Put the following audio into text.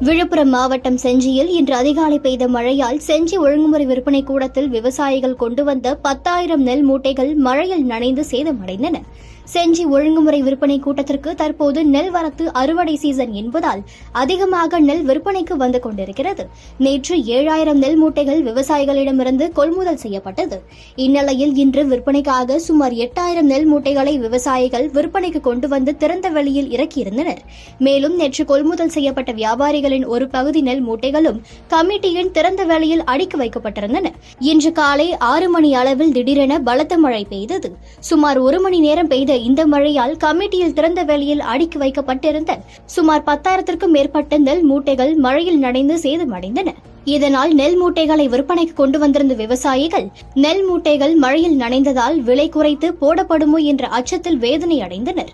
விழுப்புரம் மாவட்டம் செஞ்சியில் இன்று அதிகாலை பெய்த மழையால் செஞ்சி ஒழுங்குமுறை விற்பனை கூடத்தில் விவசாயிகள் கொண்டு வந்த 10,000 நெல் மூட்டைகள் மழையில் நனைந்து சேதமடைந்தன. செஞ்சி ஒழுங்குமுறை விற்பனை கூட்டத்திற்கு தற்போது நெல் வரத்து அறுவடை சீசன் என்பதால் அதிகமாக நெல் விற்பனைக்கு வந்து கொண்டிருக்கிறது. நேற்று 7,000 நெல் மூட்டைகள் விவசாயிகளிடமிருந்து கொள்முதல் செய்யப்பட்டது. இந்நிலையில் இன்று விற்பனைக்காக சுமார் 8,000 நெல் மூட்டைகளை விவசாயிகள் விற்பனைக்கு கொண்டு வந்து திறந்த வெளியில் இறக்கியிருந்தனர். மேலும் நேற்று கொள்முதல் செய்யப்பட்ட வியாபாரிகளின் ஒரு பகுதி நெல் மூட்டைகளும் கமிட்டியின் திறந்த வெளியில் அடுக்கி வைக்கப்பட்டிருந்தன. இன்று காலை 6 மணி அளவில் திடீரென பலத்த மழை பெய்தது. சுமார் 1 மணி நேரம் பெய்த இந்த மழையால் கமிட்டியில் திறந்த வெளியில் அடுக்கி வைக்கப்பட்டிருந்த சுமார் 10,000க்கும் மேற்பட்ட நெல் மூட்டைகள் மழையில் நனைந்து சேதமடைந்தன. இதனால் நெல் மூட்டைகளை விற்பனைக்கு கொண்டு வந்திருந்த விவசாயிகள் நெல் மூட்டைகள் மழையில் நனைந்ததால் விலை குறைத்து போடப்படுமோ என்ற அச்சத்தில் வேதனை அடைந்தனர்.